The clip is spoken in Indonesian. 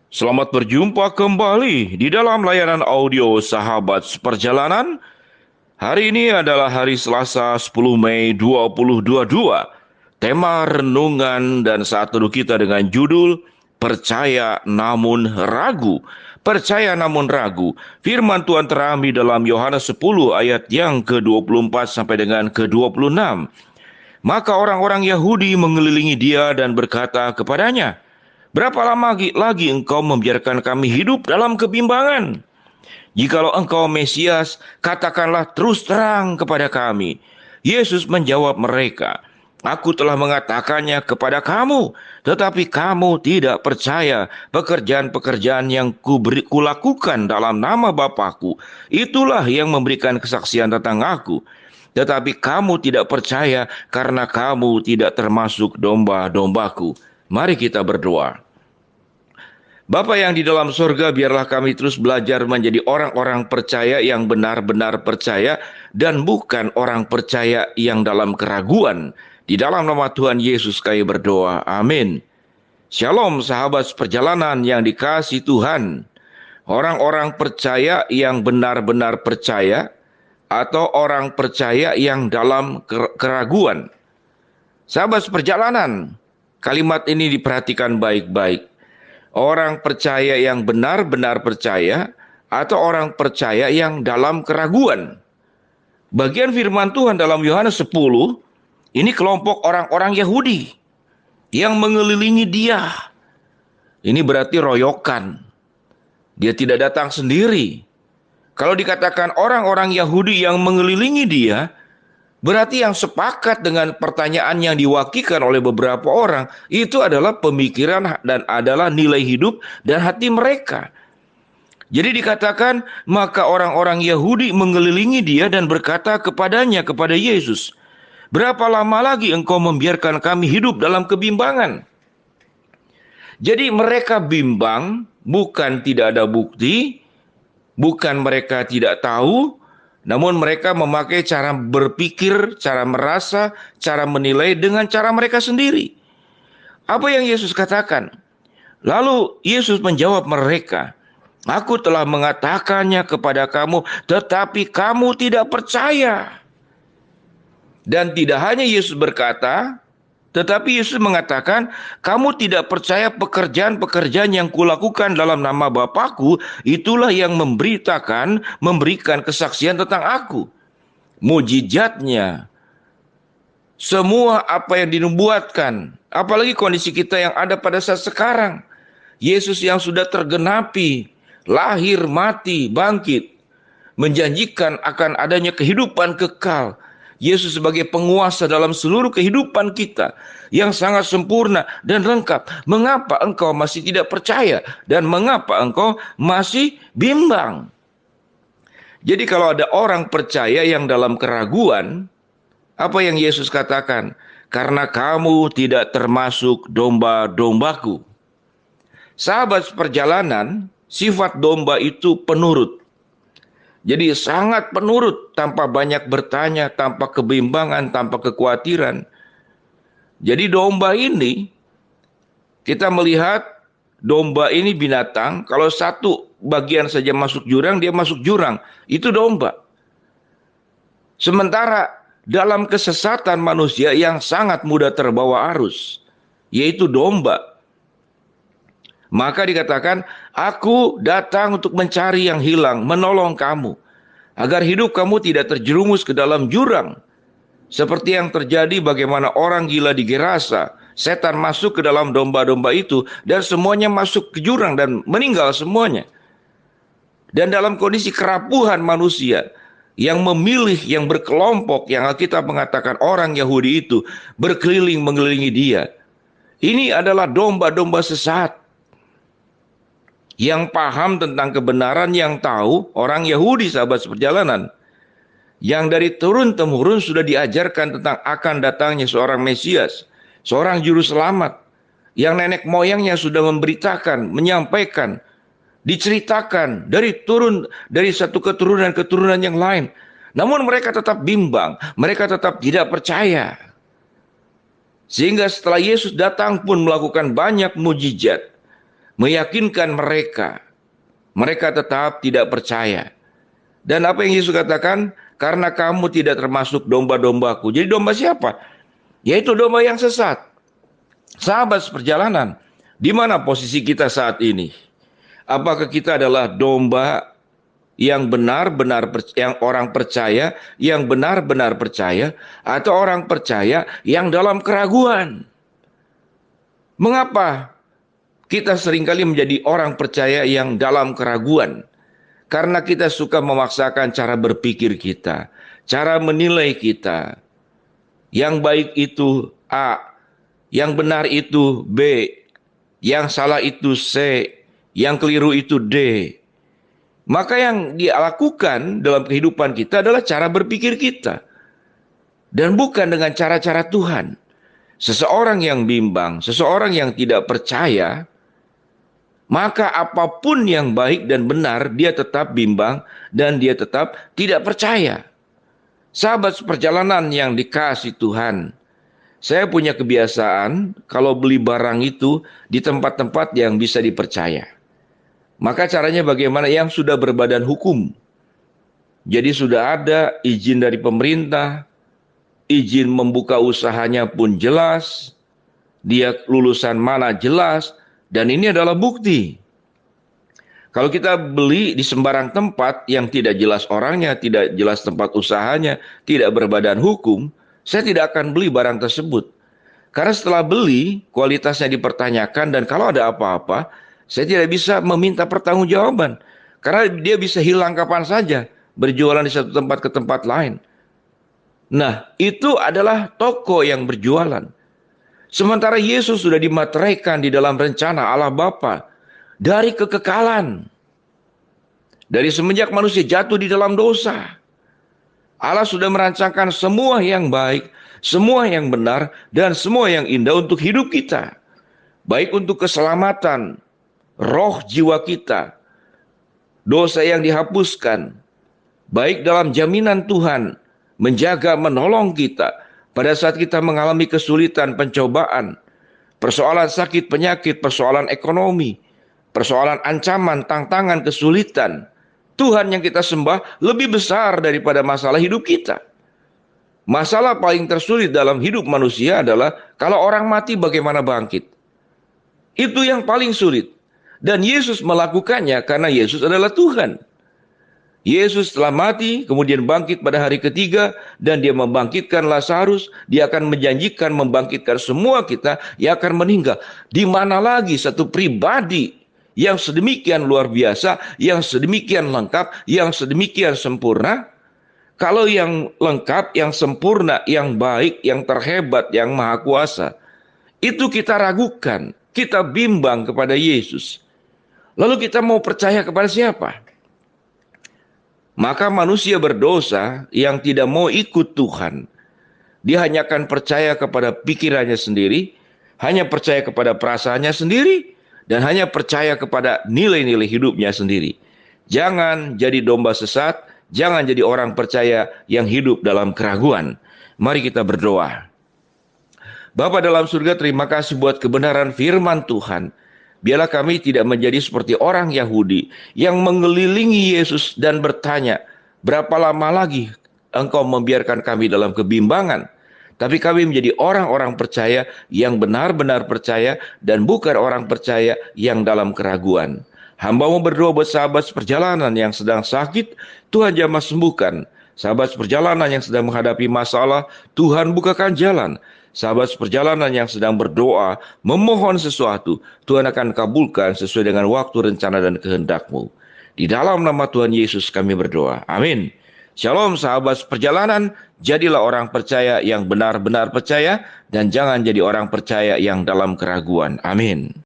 Selamat berjumpa kembali di dalam layanan audio Sahabat Seperjalanan. Hari ini adalah hari Selasa 10 Mei 2022. Tema renungan dan saat teduh kita dengan judul Percaya Namun Ragu. Percaya namun ragu. Firman Tuhan terambil dalam Yohanes 10 ayat yang ke-24 sampai dengan ke-26. Maka orang-orang Yahudi mengelilingi dia dan berkata kepadanya, "Berapa lama lagi engkau membiarkan kami hidup dalam kebimbangan? Jikalau engkau Mesias, katakanlah terus terang kepada kami." Yesus menjawab mereka, "Aku telah mengatakannya kepada kamu, tetapi kamu tidak percaya. Pekerjaan-pekerjaan yang kulakukan dalam nama Bapakku, itulah yang memberikan kesaksian tentang aku. Tetapi kamu tidak percaya karena kamu tidak termasuk domba-dombaku." Mari kita berdoa. Bapa yang di dalam surga, biarlah kami terus belajar menjadi orang-orang percaya yang benar-benar percaya dan bukan orang percaya yang dalam keraguan. Di dalam nama Tuhan Yesus kami berdoa. Amin. Shalom sahabat perjalanan yang dikasihi Tuhan. Orang-orang percaya yang benar-benar percaya atau orang percaya yang dalam keraguan. Sahabat perjalanan, kalimat ini diperhatikan baik-baik. Orang percaya yang benar-benar percaya atau orang percaya yang dalam keraguan. Bagian firman Tuhan dalam Yohanes 10, ini kelompok orang-orang Yahudi yang mengelilingi dia. Ini berarti royokan. Dia tidak datang sendiri. Kalau dikatakan orang-orang Yahudi yang mengelilingi dia, berarti yang sepakat dengan pertanyaan yang diwakilkan oleh beberapa orang, itu adalah pemikiran dan adalah nilai hidup dan hati mereka. Jadi dikatakan, maka orang-orang Yahudi mengelilingi dia dan berkata kepadanya, kepada Yesus, "Berapa lama lagi engkau membiarkan kami hidup dalam kebimbangan?" Jadi mereka bimbang, bukan tidak ada bukti, bukan mereka tidak tahu, namun mereka memakai cara berpikir, cara merasa, cara menilai dengan cara mereka sendiri. Apa yang Yesus katakan? Lalu Yesus menjawab mereka, "Aku telah mengatakannya kepada kamu, tetapi kamu tidak percaya." Dan tidak hanya Yesus berkata, tetapi Yesus mengatakan, "Kamu tidak percaya pekerjaan-pekerjaan yang kulakukan dalam nama Bapakku, itulah yang memberikan kesaksian tentang aku." Mujizatnya, semua apa yang dinubuatkan, apalagi kondisi kita yang ada pada saat sekarang. Yesus yang sudah tergenapi, lahir, mati, bangkit, menjanjikan akan adanya kehidupan kekal. Yesus sebagai penguasa dalam seluruh kehidupan kita yang sangat sempurna dan lengkap. Mengapa engkau masih tidak percaya? Dan mengapa engkau masih bimbang? Jadi kalau ada orang percaya yang dalam keraguan, apa yang Yesus katakan? Karena kamu tidak termasuk domba-dombaku. Sahabat perjalanan, sifat domba itu penurut. Jadi sangat penurut, tanpa banyak bertanya, tanpa kebimbangan, tanpa kekhawatiran. Jadi domba ini, kita melihat domba ini binatang, kalau satu bagian saja masuk jurang, dia masuk jurang. Itu domba. Sementara dalam kesesatan manusia yang sangat mudah terbawa arus, yaitu domba. Maka dikatakan, "Aku datang untuk mencari yang hilang, menolong kamu, agar hidup kamu tidak terjerumus ke dalam jurang." Seperti yang terjadi bagaimana orang gila di Gerasa. Setan masuk ke dalam domba-domba itu dan semuanya masuk ke jurang dan meninggal semuanya. Dan dalam kondisi kerapuhan manusia yang memilih, yang berkelompok, yang Alkitab mengatakan orang Yahudi itu berkeliling mengelilingi dia. Ini adalah domba-domba sesat yang paham tentang kebenaran, yang tahu orang Yahudi, sahabat seperjalanan, yang dari turun-temurun sudah diajarkan tentang akan datangnya seorang Mesias, seorang juru selamat, yang nenek moyangnya sudah memberitakan, menyampaikan, diceritakan dari satu keturunan yang lain. Namun mereka tetap bimbang, mereka tetap tidak percaya. Sehingga setelah Yesus datang pun melakukan banyak mujizat, meyakinkan mereka. Mereka tetap tidak percaya. Dan apa yang Yesus katakan? Karena kamu tidak termasuk domba-dombaku. Jadi domba siapa? Yaitu domba yang sesat. Sahabat seperjalanan, di mana posisi kita saat ini? Apakah kita adalah domba yang benar-benar yang orang percaya, yang benar-benar percaya, atau orang percaya yang dalam keraguan? Mengapa kita seringkali menjadi orang percaya yang dalam keraguan? Karena kita suka memaksakan cara berpikir kita, cara menilai kita. Yang baik itu A, yang benar itu B, yang salah itu C, yang keliru itu D. Maka yang dia lakukan dalam kehidupan kita adalah cara berpikir kita. Dan bukan dengan cara-cara Tuhan. Seseorang yang bimbang, seseorang yang tidak percaya, maka apapun yang baik dan benar, dia tetap bimbang dan dia tetap tidak percaya. Sahabat seperjalanan yang dikasihi Tuhan, saya punya kebiasaan kalau beli barang itu di tempat-tempat yang bisa dipercaya. Maka caranya bagaimana? Yang sudah berbadan hukum. Jadi sudah ada izin dari pemerintah, izin membuka usahanya pun jelas, dia lulusan mana jelas, dan ini adalah bukti. Kalau kita beli di sembarang tempat yang tidak jelas orangnya, tidak jelas tempat usahanya, tidak berbadan hukum, saya tidak akan beli barang tersebut. Karena setelah beli, kualitasnya dipertanyakan dan kalau ada apa-apa, saya tidak bisa meminta pertanggungjawaban. Karena dia bisa hilang kapan saja, berjualan di satu tempat ke tempat lain. Nah, itu adalah toko yang berjualan. Sementara Yesus sudah dimateraikan di dalam rencana Allah Bapa dari kekekalan. Dari semenjak manusia jatuh di dalam dosa, Allah sudah merancangkan semua yang baik, semua yang benar, dan semua yang indah untuk hidup kita. Baik untuk keselamatan roh jiwa kita, dosa yang dihapuskan, baik dalam jaminan Tuhan, menjaga, menolong kita pada saat kita mengalami kesulitan, pencobaan, persoalan sakit, penyakit, persoalan ekonomi, persoalan ancaman, tantangan, kesulitan. Tuhan yang kita sembah lebih besar daripada masalah hidup kita. Masalah paling tersulit dalam hidup manusia adalah kalau orang mati bagaimana bangkit. Itu yang paling sulit. Dan Yesus melakukannya karena Yesus adalah Tuhan. Yesus telah mati, kemudian bangkit pada hari ketiga, dan dia membangkitkan Lazarus. Dia akan menjanjikan membangkitkan semua kita yang akan meninggal. Di mana lagi satu pribadi yang sedemikian luar biasa, yang sedemikian lengkap, yang sedemikian sempurna? Kalau yang lengkap, yang sempurna, yang baik, yang terhebat, yang maha kuasa, itu kita ragukan, kita bimbang kepada Yesus. Lalu kita mau percaya kepada siapa? Maka manusia berdosa yang tidak mau ikut Tuhan, dia hanya akan percaya kepada pikirannya sendiri, hanya percaya kepada perasaannya sendiri, dan hanya percaya kepada nilai-nilai hidupnya sendiri. Jangan jadi domba sesat, jangan jadi orang percaya yang hidup dalam keraguan. Mari kita berdoa. Bapa dalam surga, terima kasih buat kebenaran firman Tuhan. Biarlah kami tidak menjadi seperti orang Yahudi yang mengelilingi Yesus dan bertanya, berapa lama lagi Engkau membiarkan kami dalam kebimbangan? Tapi kami menjadi orang-orang percaya yang benar-benar percaya dan bukan orang percaya yang dalam keraguan. Hamba-Mu berdoa buat sahabat seperjalanan yang sedang sakit, Tuhan jamah sembuhkan. Sahabat seperjalanan yang sedang menghadapi masalah, Tuhan bukakan jalan. Sahabat seperjalanan yang sedang berdoa, memohon sesuatu, Tuhan akan kabulkan sesuai dengan waktu, rencana, dan kehendak-Mu. Di dalam nama Tuhan Yesus kami berdoa. Amin. Shalom sahabat seperjalanan, jadilah orang percaya yang benar-benar percaya dan jangan jadi orang percaya yang dalam keraguan. Amin.